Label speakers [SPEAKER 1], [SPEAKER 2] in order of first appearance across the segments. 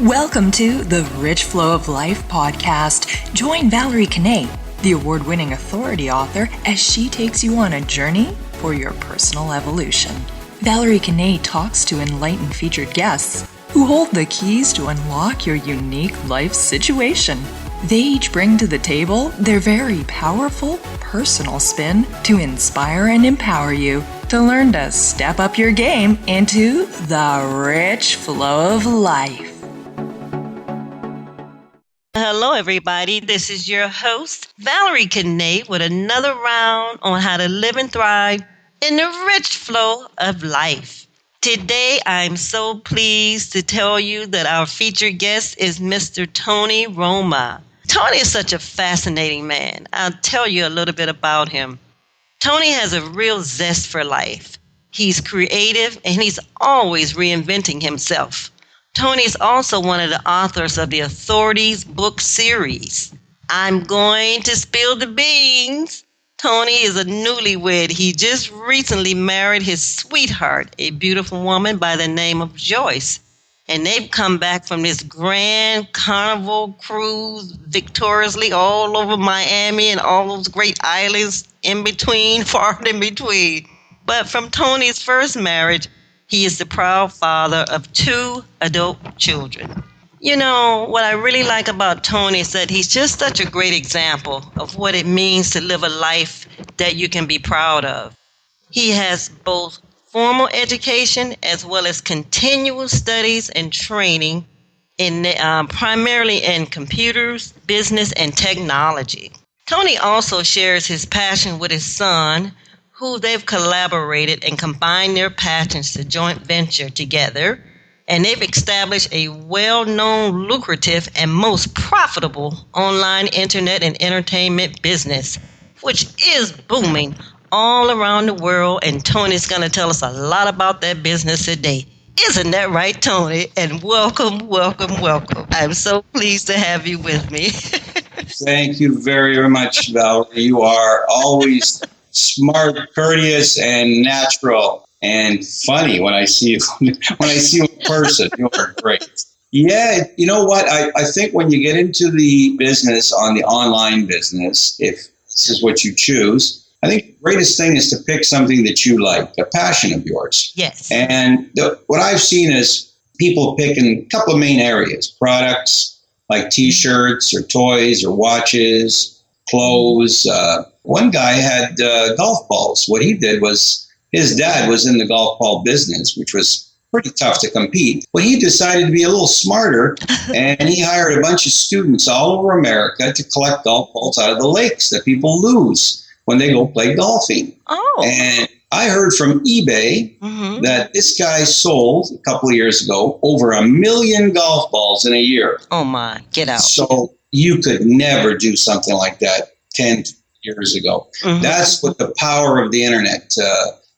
[SPEAKER 1] Welcome to the Rich Flow of Life podcast. Join Valerie Kanay, the award-winning authority author, as she takes you on a journey for your personal evolution. Valerie Kanay talks to enlightened featured guests who hold the keys to unlock your unique life situation. They each bring to the table their very powerful personal spin to inspire and empower you to learn to step up your game into the rich flow of life.
[SPEAKER 2] Hello, everybody. This is your host, Valerie Kanay, with another round on how to live and thrive in the rich flow of life. Today, I'm so pleased to tell you that our featured guest is Mr. Tony Roma. Tony is such a fascinating man. I'll tell you a little bit about him. Tony has a real zest for life. He's creative and he's always reinventing himself. Tony is also one of the authors of the Authorities book series. I'm going to spill the beans. Tony is a newlywed. He just recently married his sweetheart, a beautiful woman by the name of Joyce. And they've come back from this grand carnival cruise victoriously all over Miami and all those great islands in between, far in between. But from Tony's first marriage, he is the proud father of 2 adult children. You know, what I really like about Tony is that he's just such a great example of what it means to live a life that you can be proud of. He has both formal education as well as continual studies and training in primarily in computers, business, and technology. Tony also shares his passion with his son, who they've collaborated and combined their passions to joint venture together. And they've established a well-known, lucrative, and most profitable online internet and entertainment business, which is booming all around the world, and Tony's going to tell us a lot about that business today. Isn't that right, Tony? And welcome, welcome, welcome. I'm so pleased to have you with me.
[SPEAKER 3] Thank you very, very much, Valerie. You are always smart, courteous, and natural, and funny when I see you. When I see you in person, you are great. Yeah, you know what? I think when you get into the business, on the online business, if this is what you choose, I think the greatest thing is to pick something that you like, a passion of yours.
[SPEAKER 2] Yes.
[SPEAKER 3] And what I've seen is people pick in a couple of main areas: products like T-shirts or toys or watches, clothes. One guy had golf balls. What he did was, his dad was in the golf ball business, which was pretty tough to compete. But he decided to be a little smarter, and he hired a bunch of students all over America to collect golf balls out of the lakes that people lose when they go play golfing.
[SPEAKER 2] Oh.
[SPEAKER 3] And I heard from eBay that this guy sold, a couple of years ago, over 1 million golf balls in a year.
[SPEAKER 2] Oh, my. Get out.
[SPEAKER 3] So you could never do something like that 10 years ago. That's what the power of the internet.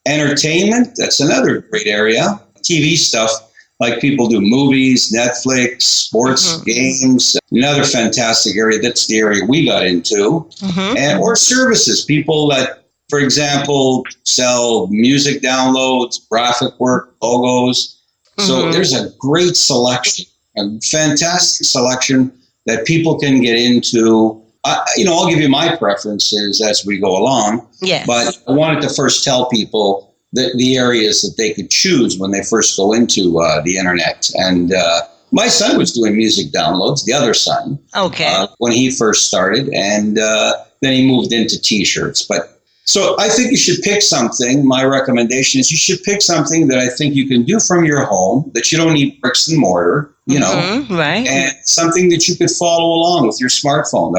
[SPEAKER 3] Entertainment, that's another great area. TV stuff, like people do movies, Netflix, sports, games. Another fantastic area. That's the area we got into. And or services. People that, for example, sell music downloads, graphic work, logos. So there's a great selection, a fantastic selection that people can get into. I'll give you my preferences as we go along.
[SPEAKER 2] Yes.
[SPEAKER 3] But I wanted to first tell people the areas that they could choose when they first go into the internet. And my son was doing music downloads, the other son, when he first started. And then he moved into T-shirts. So I think you should pick something. My recommendation is you should pick something that I think you can do from your home, that you don't need bricks and mortar,
[SPEAKER 2] right.
[SPEAKER 3] And something that you could follow along with your smartphone.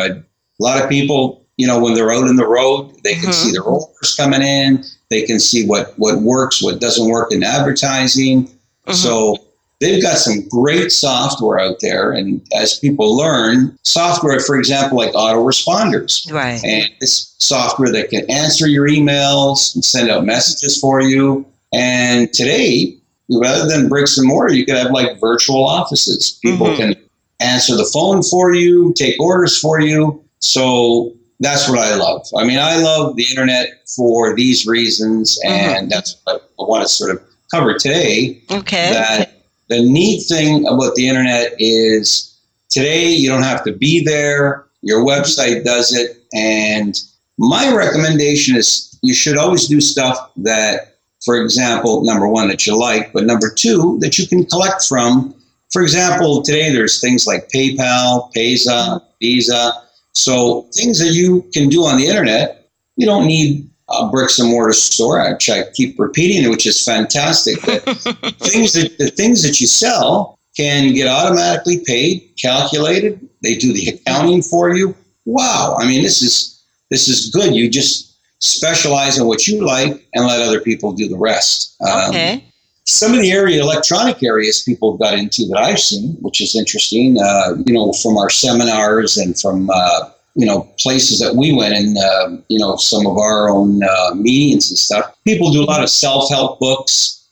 [SPEAKER 3] A lot of people, when they're out in the road, they can see the rollers coming in. They can see what works, what doesn't work in advertising. So they've got some great software out there. And as people learn, software, for example, like autoresponders.
[SPEAKER 2] Right.
[SPEAKER 3] And this software that can answer your emails and send out messages for you. And today, rather than bricks and mortar, you could have like virtual offices. People can answer the phone for you, take orders for you. So that's what I love. I mean, I love the internet for these reasons, and that's what I want to sort of cover today.
[SPEAKER 2] Okay.
[SPEAKER 3] That the neat thing about the internet is today you don't have to be there. Your website does it. And my recommendation is you should always do stuff that, for example, number one, that you like, but number two, that you can collect from. For example, today there's things like PayPal, Payza, Visa. So things that you can do on the internet, you don't need a bricks and mortar store, which I keep repeating, which is fantastic. But the things that you sell can get automatically paid, calculated. They do the accounting for you. Wow. I mean, this is good. You just specialize in what you like and let other people do the rest.
[SPEAKER 2] Okay.
[SPEAKER 3] Some of the electronic areas people got into that I've seen, which is interesting, from our seminars and from, places that we went in, some of our own meetings and stuff. People do a lot of self-help books,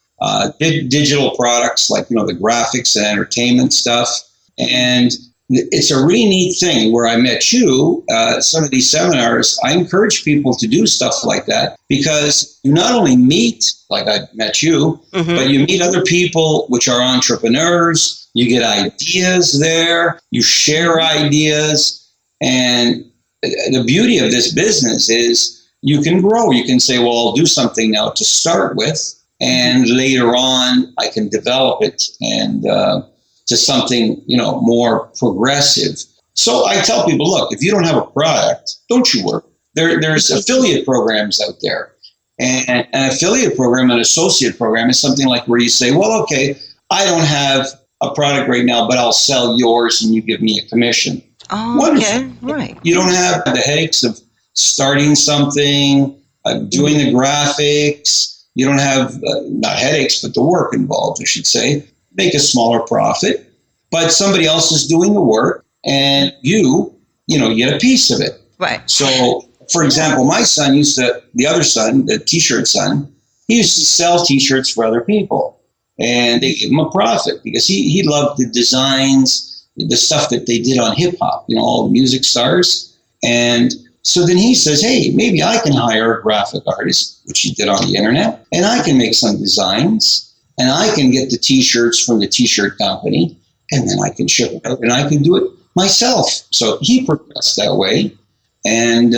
[SPEAKER 3] digital products like, the graphics and entertainment stuff. And it's a really neat thing where I met you, some of these seminars. I encourage people to do stuff like that because you not only meet, like I met you, but you meet other people which are entrepreneurs. You get ideas there. You share ideas. And the beauty of this business is you can grow. You can say, well, I'll do something now to start with. And later on, I can develop it and to something, more progressive. So I tell people, look, if you don't have a product, don't you work. There's affiliate programs out there. And an affiliate program, an associate program is something like where you say, well, okay, I don't have a product right now, but I'll sell yours and you give me a commission.
[SPEAKER 2] Oh,
[SPEAKER 3] wonderful.
[SPEAKER 2] Okay, right.
[SPEAKER 3] You don't have the headaches of starting something, doing the graphics. You don't have, not headaches, but the work involved, I should say. Make a smaller profit, but somebody else is doing the work and you get a piece of it.
[SPEAKER 2] Right.
[SPEAKER 3] So, for example, my son the other son, the t-shirt son, he used to sell t-shirts for other people and they gave him a profit because he loved the designs, the stuff that they did on hip hop, all the music stars. And so then he says, hey, maybe I can hire a graphic artist, which he did on the internet, and I can make some designs. And I can get the T-shirts from the T-shirt company, and then I can ship it out, and I can do it myself. So he progressed that way. And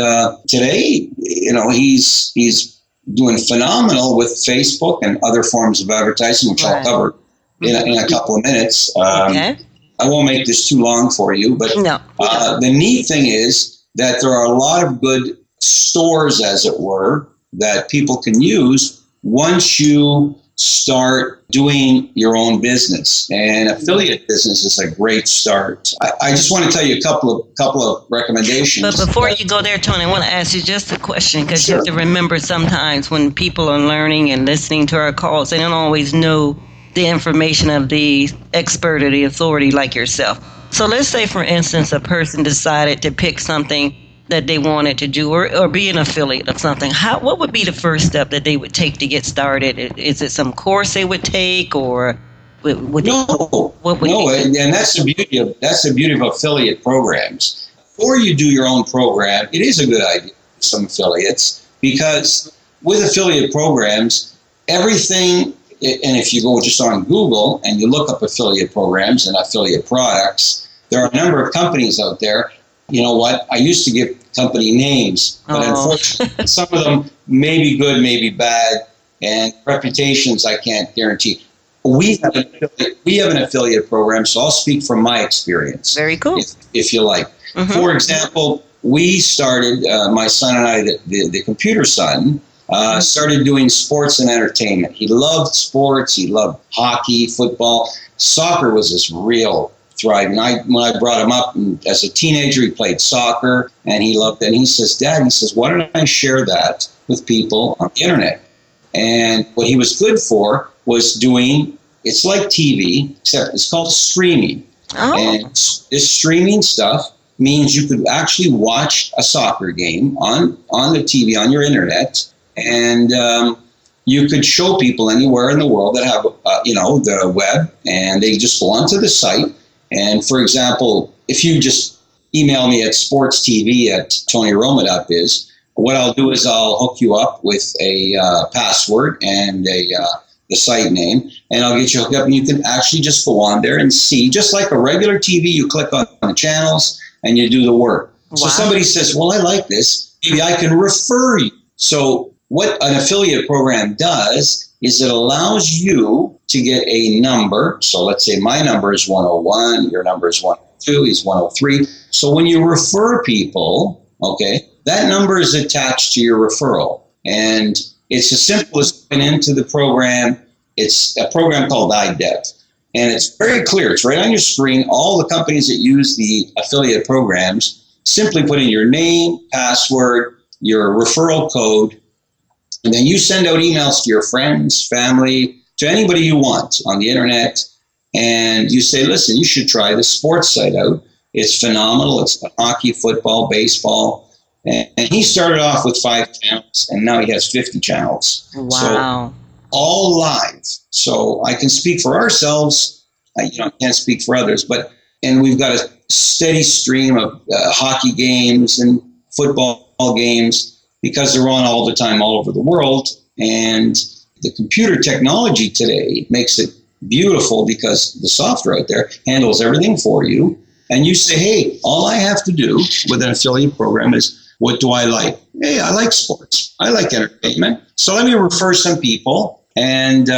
[SPEAKER 3] today, he's doing phenomenal with Facebook and other forms of advertising, which I'll cover in a couple of minutes. Okay. I won't make this too long for you, but the neat thing is that there are a lot of good stores, as it were, that people can use once you start doing your own business. And affiliate business is a great start. I just want to tell you a couple of recommendations.
[SPEAKER 2] But before you go there, Tony, I want to ask you just a question because you have to remember sometimes when people are learning and listening to our calls, they don't always know the information of the expert or the authority like yourself. So let's say, for instance, a person decided to pick something that they wanted to do or be an affiliate of something. What would be the first step that they would take to get started? Is it some course they would take or would
[SPEAKER 3] No, and that's the beauty of affiliate programs. Before you do your own program, it is a good idea for some affiliates because with affiliate programs, everything, and if you go just on Google and you look up affiliate programs and affiliate products, there are a number of companies out there. You know what? I used to give company names, but unfortunately, some of them may be good, may be bad, and reputations I can't guarantee. We have an affiliate program, so I'll speak from my experience.
[SPEAKER 2] Very cool.
[SPEAKER 3] If you like. For example, we started, my son and I, the computer son, started doing sports and entertainment. He loved sports. He loved hockey, football. Soccer was his real thrive. And when I brought him up as a teenager, he played soccer and he loved it. And he says, Dad, why don't I share that with people on the internet? And what he was good for was doing, it's like TV, except it's called streaming. And this streaming stuff means you could actually watch a soccer game on the TV, on your internet, and you could show people anywhere in the world that have, the web, and they just go onto the site. And for example, if you just email me at sportstv@tonyroma.biz, what I'll do is I'll hook you up with a password and a the site name, and I'll get you hooked up, and you can actually just go on there and see, just like a regular TV, you click on the channels and you do the work. Wow. So somebody says, well, I like this, maybe I can refer you. So what an affiliate program does is it allows you to get a number. So let's say my number is 101, your number is 102, he's 103. So when you refer people, okay, that number is attached to your referral. And it's as simple as going into the program. It's a program called iDev. And it's very clear. It's right on your screen. All the companies that use the affiliate programs, simply put in your name, password, your referral code, and then you send out emails to your friends, family, to anybody you want on the internet. And you say, listen, you should try this sports site out. It's phenomenal. It's got hockey, football, baseball. And he started off with 5 channels, and now he has 50 channels.
[SPEAKER 2] Wow.
[SPEAKER 3] So all live. So I can speak for ourselves. I can't speak for others. And we've got a steady stream of hockey games and football games because they're on all the time all over the world. And the computer technology today makes it beautiful because the software out there handles everything for you. And you say, hey, all I have to do with an affiliate program is, what do I like? Hey, I like sports. I like entertainment. So let me refer some people. And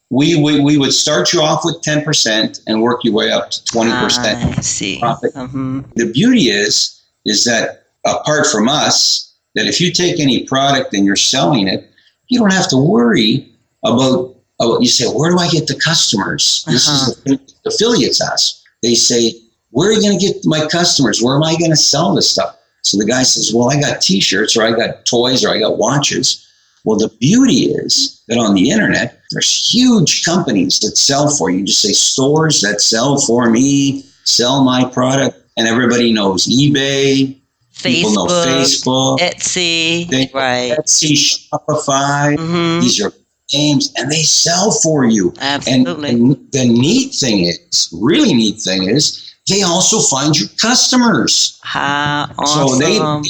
[SPEAKER 3] we would start you off with 10% and work your way up to 20%
[SPEAKER 2] I see.
[SPEAKER 3] profit. The beauty is that apart from us, that if you take any product and you're selling it, you don't have to worry about you say, where do I get the customers? This is the affiliates ask. They say, where are you going to get my customers? Where am I going to sell this stuff? So the guy says, well, I got T-shirts, or I got toys, or I got watches. Well, the beauty is that on the internet, there's huge companies that sell for you. Just say stores that sell for me, sell my product, and everybody knows eBay. People know Facebook,
[SPEAKER 2] Etsy, right?
[SPEAKER 3] Etsy, Shopify. Mm-hmm. These are games, and they sell for you.
[SPEAKER 2] Absolutely.
[SPEAKER 3] And the really neat thing is, they also find you customers.
[SPEAKER 2] Awesome.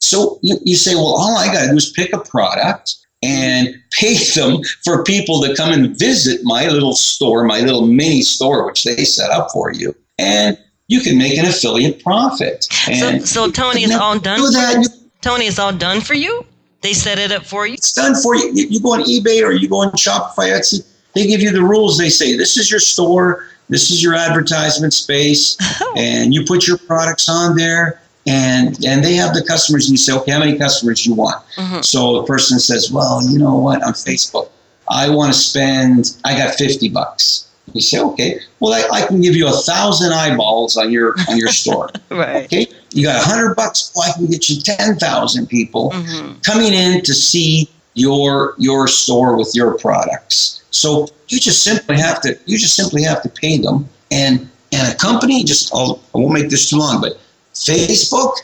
[SPEAKER 3] So you say, well, all I got to do is pick a product and pay them for people to come and visit my little store, my little mini store, which they set up for you. And you can make an affiliate profit. And
[SPEAKER 2] so Tony, it's all done for you? Tony, it's all done for you? They set it up for you?
[SPEAKER 3] It's done for you. You go on eBay or you go on Shopify, Etsy. They give you the rules. They say, this is your store. This is your advertisement space. And you put your products on there. And they have the customers. And you say, okay, how many customers do you want? Mm-hmm. So the person says, well, you know what? On Facebook, I got $50. You say, okay, well, I can give you 1,000 eyeballs on your store.
[SPEAKER 2] Right.
[SPEAKER 3] Okay. You got $100. Well, I can get you 10,000 people coming in to see your store with your products. So you just simply have to pay them. And a company, I won't make this too long, but Facebook,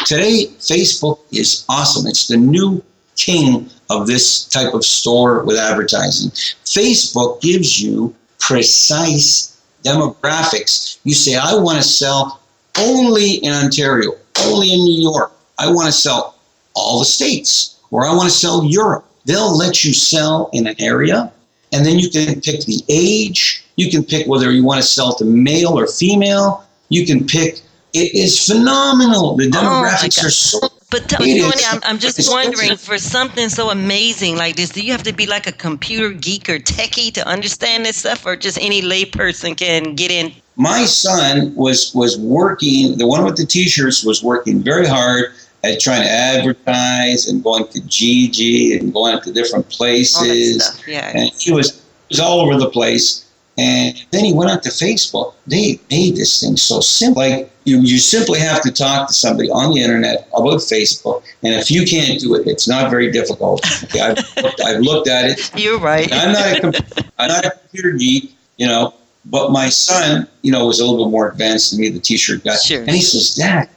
[SPEAKER 3] today Facebook is awesome. It's the new king of this type of store with advertising. Facebook gives you precise demographics. You say, I want to sell only in Ontario, only in New York. I want to sell all the states, or I want to sell Europe. They'll let you sell in an area, and then you can pick the age. You can pick whether you want to sell to male or female. You can pick. It is phenomenal. The demographics are so.
[SPEAKER 2] But Tony, I'm just wondering, for something so amazing like this, do you have to be like a computer geek or techie to understand this stuff, or just any layperson can get in?
[SPEAKER 3] My son was working, the one with the T-shirts was working very hard at trying to advertise and going to GG and going to different places. And he was all over the place. And then he went on to Facebook. They made this thing so simple. Like you simply have to talk to somebody on the internet about Facebook. And if you can't do it, it's not very difficult. Okay, I've looked at it.
[SPEAKER 2] You're right.
[SPEAKER 3] I'm not a computer geek, but my son, was a little bit more advanced than me, the T-shirt guy.
[SPEAKER 2] Sure.
[SPEAKER 3] And he says, Dad,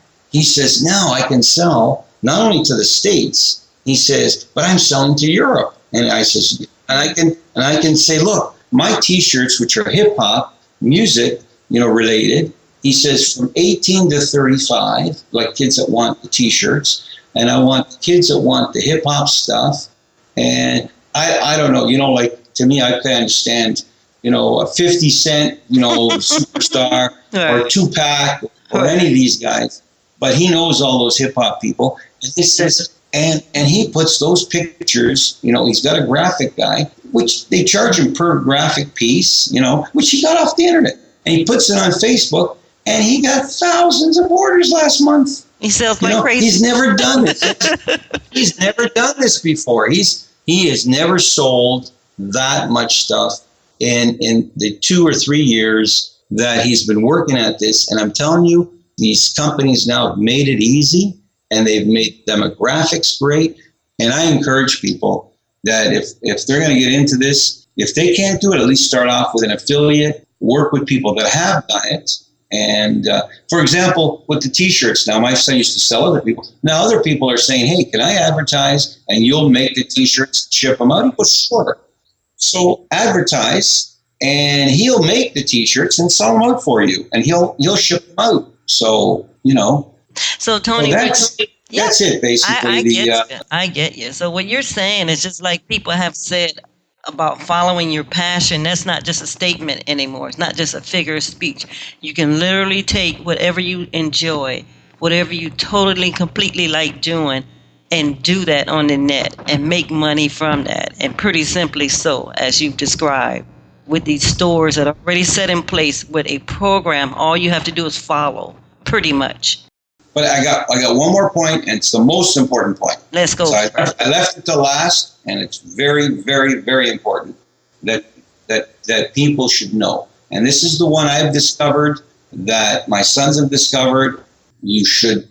[SPEAKER 3] now I can sell not only to the States, he says, but I'm selling to Europe. And I says, and I can say, look, my T-shirts, which are hip hop, music, related, he says from 18 to 35, like kids that want the T-shirts, and I want kids that want the hip hop stuff, and I don't know, like to me, I can't understand, a 50 Cent, superstar or Tupac or any of these guys. But he knows all those hip hop people. And he says, and he puts those pictures, he's got a graphic guy, which they charge him per graphic piece, which he got off the internet. And he puts it on Facebook, and he got thousands of orders last month.
[SPEAKER 2] He sells like crazy.
[SPEAKER 3] He's never done this. He's never done this before. He has never sold that much stuff in the 2 or 3 years that he's been working at this. And I'm telling you, these companies now have made it easy, and they've made demographics great. And I encourage people that if they're going to get into this, if they can't do it, at least start off with an affiliate, work with people that have done it. And for example, with the T-shirts now, my son used to sell other people. Now other people are saying, hey, can I advertise and you'll make the T-shirts, ship them out? He goes, sure. So advertise, and he'll make the T-shirts and sell them out for you, and he'll ship them out. So,
[SPEAKER 2] So Tony,
[SPEAKER 3] that's it, basically.
[SPEAKER 2] I get you. So what you're saying is just like people have said about following your passion. That's not just a statement anymore. It's not just a figure of speech. You can literally take whatever you enjoy, whatever you totally, completely like doing, and do that on the net and make money from that. And pretty simply so, as you've described, with these stores that are already set in place with a program, all you have to do is follow, pretty much.
[SPEAKER 3] But I got one more point, and it's the most important point.
[SPEAKER 2] Let's go.
[SPEAKER 3] So I left it to last, and it's very, very, very important that people should know. And this is the one I've discovered, that my sons have discovered. You should,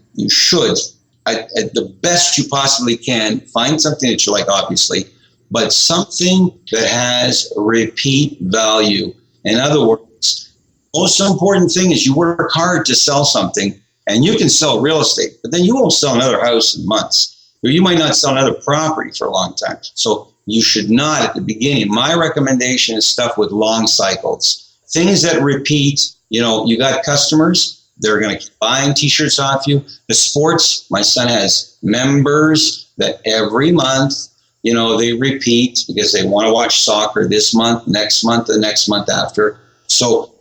[SPEAKER 3] at the best you possibly can, find something that you like, obviously, but something that has repeat value. In other words, most important thing is you work hard to sell something. And you can sell real estate, but then you won't sell another house in months, or you might not sell another property for a long time. So you should not, at the beginning, my recommendation is stuff with long cycles. Things that repeat, you got customers, they're going to keep buying T-shirts off you. The sports, my son has members that every month, they repeat because they want to watch soccer this month, next month, the next month after. So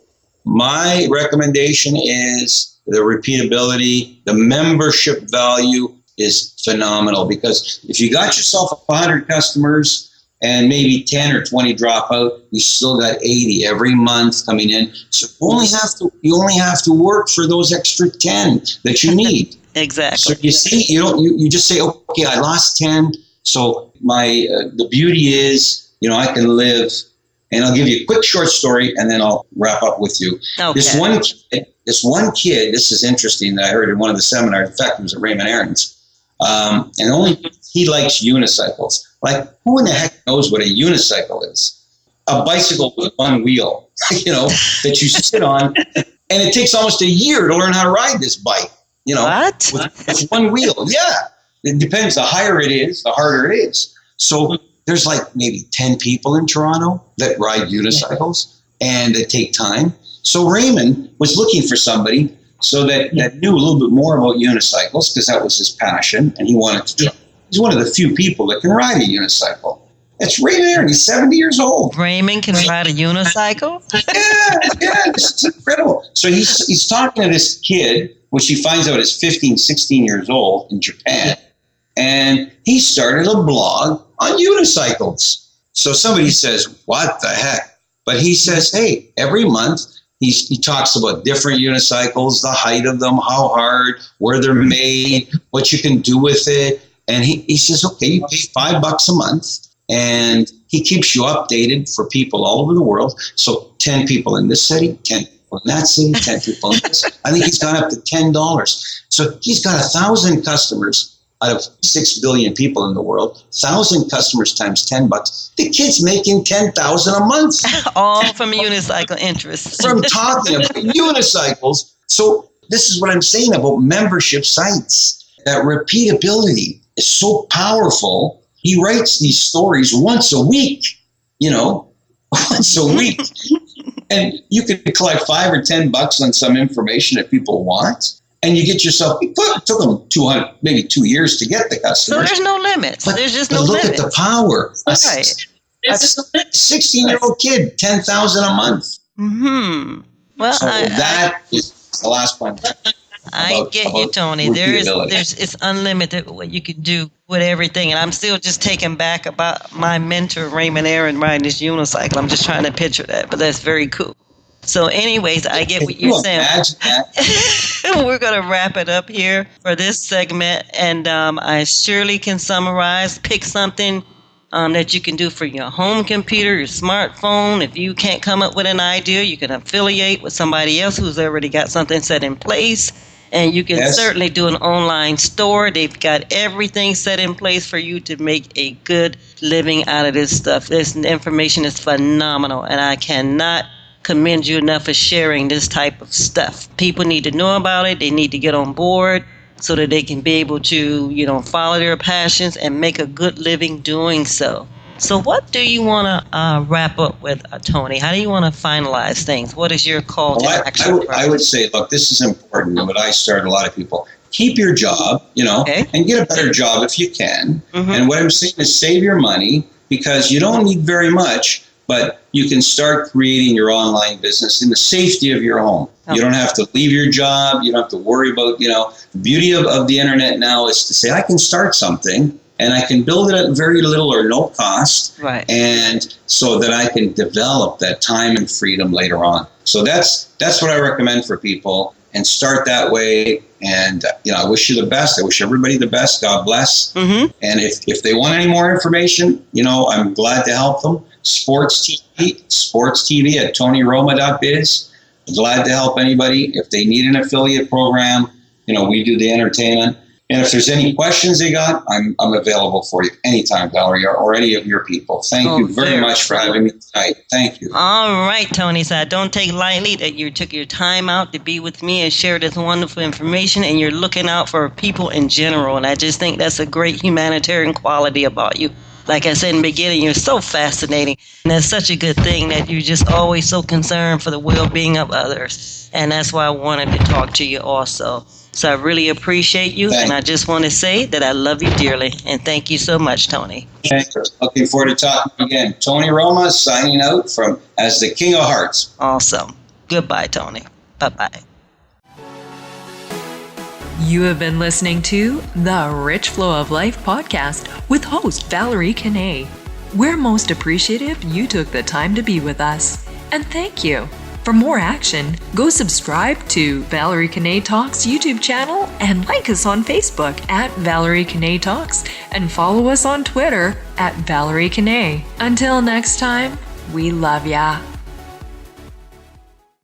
[SPEAKER 3] my recommendation is the repeatability, the membership value is phenomenal, because if you got yourself 100 customers and maybe 10 or 20 drop out, you still got 80 every month coming in. So you only have to work for those extra 10 that you need.
[SPEAKER 2] Exactly.
[SPEAKER 3] So you see, you just say, okay, I lost 10. So the beauty is, I can live. And I'll give you a quick short story, and then I'll wrap up with you. Okay. This one kid, this is interesting, that I heard in one of the seminars. In fact, it was at Raymond Aaron's. And only he likes unicycles. Like, who in the heck knows what a unicycle is? A bicycle with one wheel, that you sit on. And it takes almost a year to learn how to ride this bike,
[SPEAKER 2] What?
[SPEAKER 3] With one wheel. Yeah. It depends. The higher it is, the harder it is. So there's like maybe 10 people in Toronto that ride unicycles, and they take time. So Raymond was looking for somebody that knew a little bit more about unicycles, because that was his passion, and he wanted to try. He's one of the few people that can ride a unicycle. That's Raymond Aaron. He's 70 years old.
[SPEAKER 2] Raymond can ride a unicycle?
[SPEAKER 3] Yeah, this is incredible. So he's talking to this kid, which he finds out is 15, 16 years old, in Japan. And he started a blog on unicycles. So somebody says, what the heck? But he says, hey, every month he talks about different unicycles, the height of them, how hard, where they're made, what you can do with it. And he says, okay, you pay $5 a month, and he keeps you updated for people all over the world. So 10 people in this city, 10 people in that city, 10 people in this. I think he's gone up to $10. So he's got 1,000 customers out of 6 billion people in the world. 1,000 customers times $10. The kid's making $10,000 a month.
[SPEAKER 2] All from unicycle interest.
[SPEAKER 3] From talking about unicycles. So this is what I'm saying about membership sites. That repeatability is so powerful. He writes these stories once a week, once a week. And you could collect $5 or $10 on some information that people want. and you get yourself, it took them 200, maybe 2 years to get the
[SPEAKER 2] So
[SPEAKER 3] customers.
[SPEAKER 2] there's no limits. There's just no
[SPEAKER 3] look
[SPEAKER 2] limits.
[SPEAKER 3] at the power.
[SPEAKER 2] Right.
[SPEAKER 3] A 16-year-old kid, $10,000 a month.
[SPEAKER 2] Mm-hmm. Well,
[SPEAKER 3] So that is the last point.
[SPEAKER 2] I get you, Tony.
[SPEAKER 3] Repeatability.
[SPEAKER 2] It's unlimited what you can do with everything, and I'm still just taken back about my mentor Raymond Aaron riding this unicycle. I'm just trying to picture that, but that's very cool. So, anyways, I get what you're saying.
[SPEAKER 3] Imagine that.
[SPEAKER 2] We're gonna wrap it up here for this segment, and I surely can summarize. Pick something that you can do for your home computer, your smartphone. If you can't come up with an idea, you can affiliate with somebody else who's already got something set in place. And you can certainly do an online store. They've got everything set in place for you to make a good living out of this stuff. This information is phenomenal, and I cannot commend you enough for sharing this type of stuff. People need to know about it. They need to get on board so that they can be able to, follow their passions and make a good living doing so. So what do you want to wrap up with, Tony? How do you want to finalize things? What is your call to action?
[SPEAKER 3] I would say, look, this is important. And what I start a lot of people, keep your job, and get a better job if you can. Mm-hmm. And what I'm saying is save your money, because you don't need very much, but you can start creating your online business in the safety of your home. Okay. You don't have to leave your job. You don't have to worry about, the beauty of the internet now is to say, I can start something and I can build it at very little or no cost. Right. And so that I can develop that time and freedom later on. So that's what I recommend for people, and start that way. And, I wish you the best. I wish everybody the best. God bless. Mm-hmm. And if they want any more information, I'm glad to help them. Sports TV at tonyroma.biz. I'm glad to help anybody. If they need an affiliate program, we do the entertainment. And if there's any questions they got, I'm available for you anytime, Valerie, or any of your people. Thank you very much for having me tonight. Thank you.
[SPEAKER 2] All right, Tony. So I don't take lightly that you took your time out to be with me and share this wonderful information, and you're looking out for people in general. And I just think that's a great humanitarian quality about you. Like I said in the beginning, you're so fascinating. And that's such a good thing that you're just always so concerned for the well-being of others. And that's why I wanted to talk to you also. So I really appreciate you. And I just want to say that I love you dearly. And thank you so much, Tony.
[SPEAKER 3] Thank you. Looking forward to talking again. Tony Roma signing out as the King of Hearts.
[SPEAKER 2] Awesome. Goodbye, Tony. Bye-bye.
[SPEAKER 1] You have been listening to the Rich Flow of Life podcast with host Valerie Kanay. We're most appreciative you took the time to be with us, and thank you. For more action, go subscribe to Valerie Kanay Talks YouTube channel and like us on Facebook at Valerie Kanay Talks, and follow us on Twitter at Valerie Kanay. Until next time, we love ya.